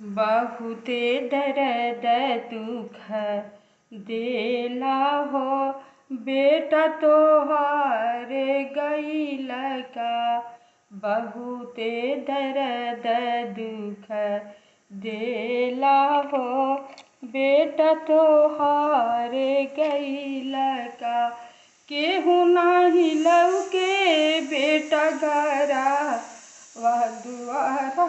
बहुते दर्द दुख देला हो बेटा तोहार गइल का। बहुते दर्द दुख देला हो बेटा तोहार गइल का। केहू नाही लौके बेटा घरा वह दुआरा।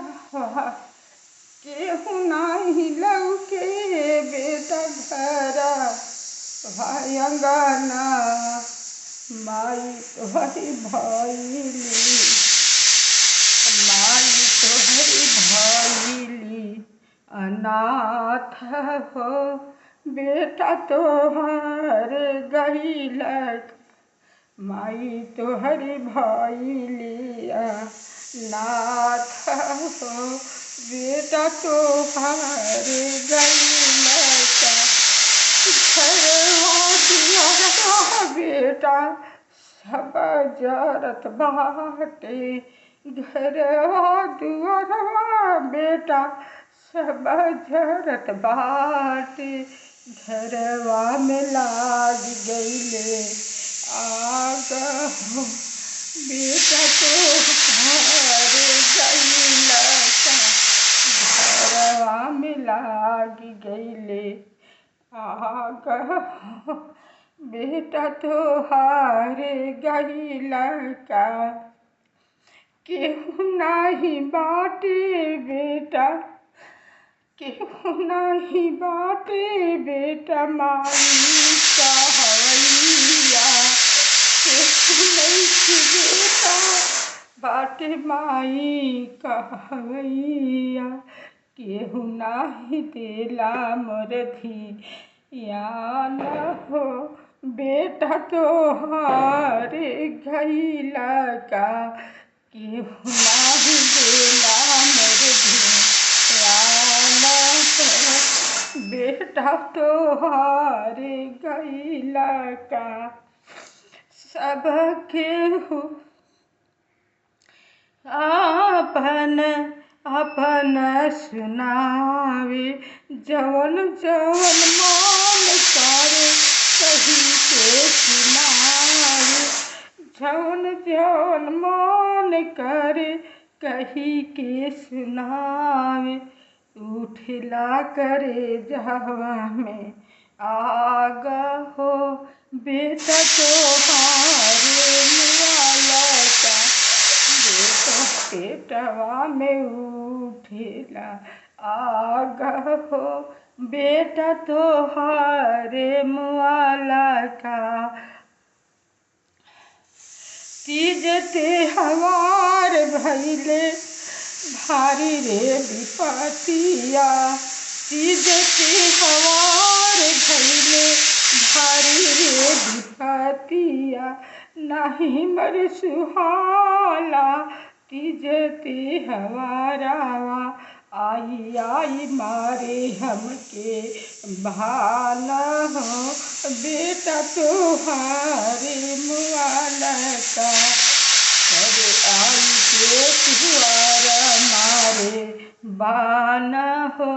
केहू नाही लौके बेटा घरा भाई अंगना। माई तोहरी भइली, माई तोहरी भइली अनाथ हो बेटा तोहर गइल। माई तोहरी भइली अनाथ हो बेटा तोहार गइल का। बेटा सब जरत बाटे, घरवा दुआरवा बेटा सब जरत बाटे। घरवा में लाग गइले आग हो बेटा तोहार गइल का। घरवा में लाग गइले आग हो बेटा तोहार गइल का। केहू नाही बाटे बेटा, केहू नाही बाटे बेटा माई कहवैया। केहू नइखे बेटा बाटे माई कहवैया। केहू नाही देला मोर धियान हो बेटा तोहार गइल का। केहू नाही देला मोर धियान हो बेटा तोहार गइल का। सब केहू आपन आपन सुनावे, जवन जवन मन करे कही के सुनावे। जवन जवन मन करे कही के सुनावे। उठला करे जहवा में आग हो बेटा तोहार मुआल का। बेटा पेटवा में उठेला आग हो बेटा तोहार मुआल का। तीज त्योहार भइले भारी रे विपतिया। तीज त्योहार भइले भारी रे विपतिया। नाही मर सुहाला तीज त्योहारवा। आई आई मारे हमके भान हो बेटा तोहार मुआल का। अरे आई के तुआर मारे बान हो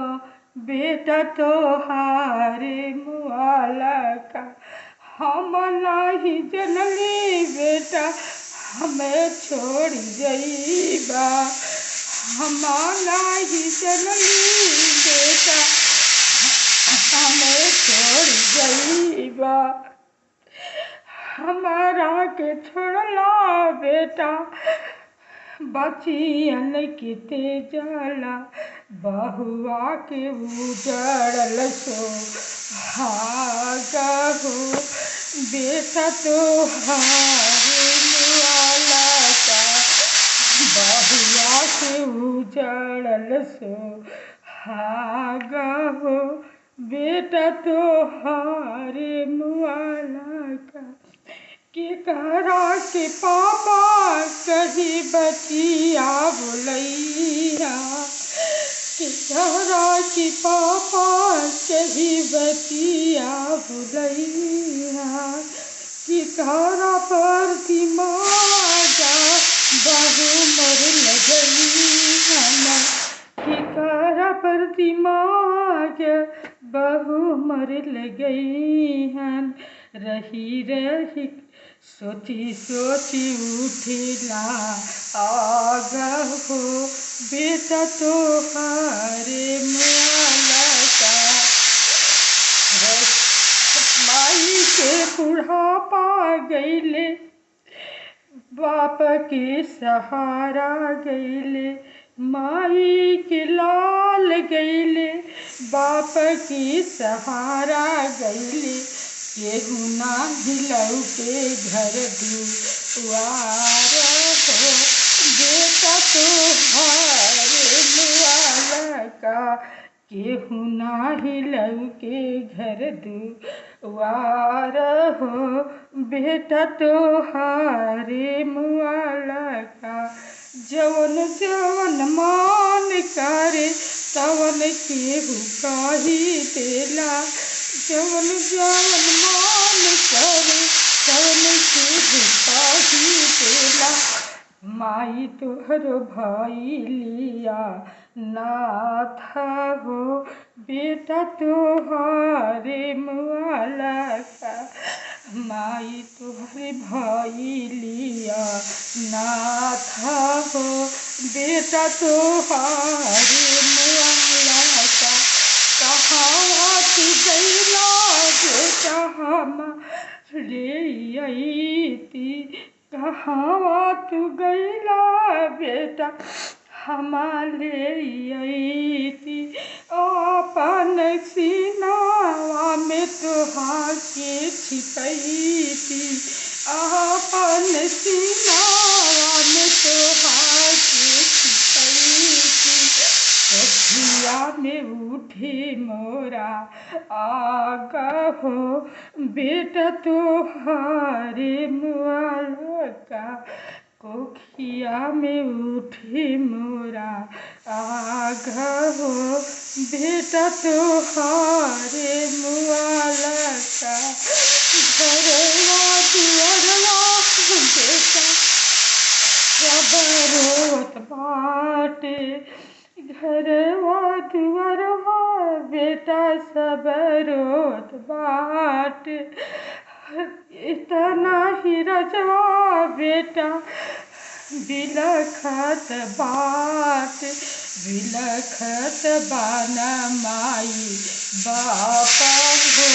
बेटा तोहार मुआल का। हम नाही जनली बेटा हमें छोड़ जइबा। हम नाही जनली बेटा हमें छोड़ जइबा। हमारा के छोड़ला बेटा बचियन के तेजला। बहुआ के उजड़ल सोहाग हो बेटा तोहार मुआल का। बहुआ के उजड़ल सोहाग हो बेटा तोहार मुआल का। केकरा के पापा कही बचिया बोलैया। केकरा के पापा कही बचिया बोलैया। केकरा पर दिमागा बहु मर लगई हम। केकरा पर दिमाग बहु मर गई हैं। रही रही सोची सोची उठिला आग हो बेटा तोहरे मुआला का। माई के बुढ़ापा गईले बाप के सहारा गईले। माई के लाल गईले बाप की सहारा गईले। केहू ना हिलऊ के घर दुआर हो बेटा तोहरे मुआला का। केहू ना हिलऊ के घर दुआर हो बेटा तोहरे मुआला का। जवन जवन मान करे तवन केहू कही देला। जवन जवन मान करे तवन केहू कही देला। माई तोहर भइलिया नाथ हो बेटा तोहरे मुआला का। माई तोहरे भइलिया नाथ हो बेटा तोहरे मुआला का। कहाँ तू गईला बेटा हमारे अइती। कहाँ तू गईला बेटा हमारे अइती। अपन सीनावा में तोहा के छिपैती। अपन सीनावा में तोहा के छिपैती। कथिया में उठी मोरा आग हो बेटा तोहरे मुआला का। कोखिया में उठी मोरा आग हो बेटा तोहरे मुआला का। घरवा दुआरवा बेटा सब रोत बाटे। घरवा दुआरवा बेटा सब रोत बाटे। इतना ही रजवा बेटा बिलखत बाट। बिलखत बाना माई बापा हो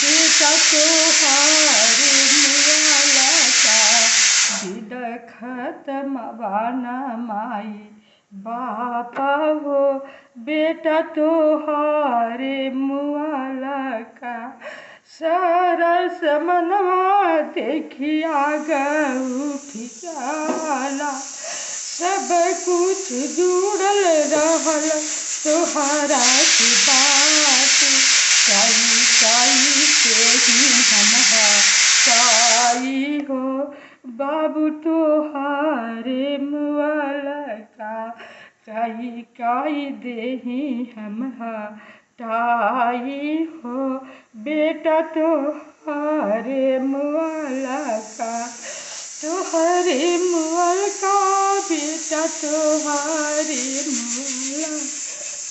बेटा तोहरे मुआला का। बिलखत बाना माई बापा हो बेटा तोहरे मुआला का। सरस मनवा देखी आग उठ जाला। सब कुछ जुड़ल रहल तोहरा की बात। काई काई से ही हम काई हो बाबू तोहरे मुआला का। काई काई देही हम टाई हो बेटा तोहरे मुआला का। तोहरे मुआला का बेटा तोहरे मुआला।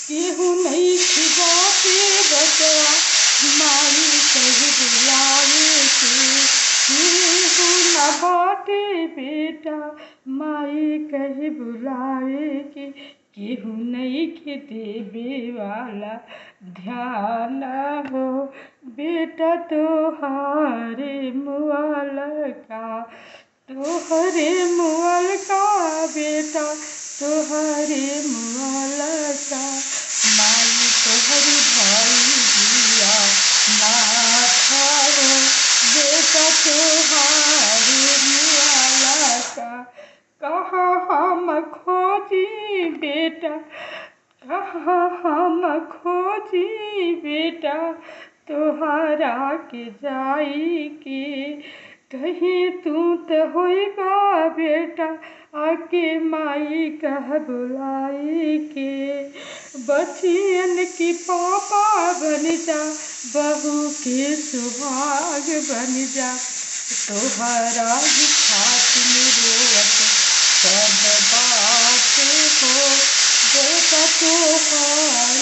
केहू नहीं खिबा के बचवा माई कही बुलावे के। केहू न बाटे बेटा माई कही बुलावे के। केहू नहीं के देवे वाला ध्यान हो बेटा तोहरे मुआला का। तोहरे मुआला का बेटा तोहरे मुआला का। माई तोहरी भइलिया नाथ हो बेटा तोहरे मुआला का। कहाँ हम खोजी बेटा कहाँ हम खोजी बेटा तोहरा के जाई के। कहीं तू तो होइबा बेटा आके माई कह बुलाई के। बचियन की पापा बन जा बहू के सुहाग बन जा। तोहरा ही खातिर रोवत सब बात हो बेटा तोहरा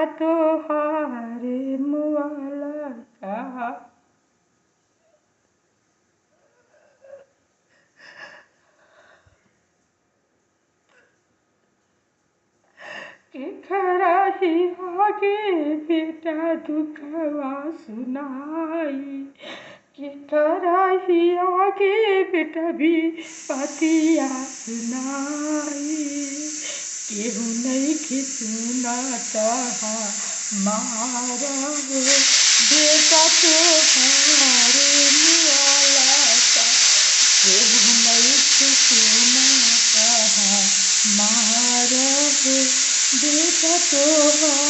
तोहारे मुआला का। केकरा ही आगे बेटा दुखवा सुनाई, केकरा ही आगे बेटा भी पतिया सुनाई। केहू नइखे सुनता हमारा हो बेटा तोहारे मुआला का। केहू नइखे सुनता हमारा हो बेटा तोहारे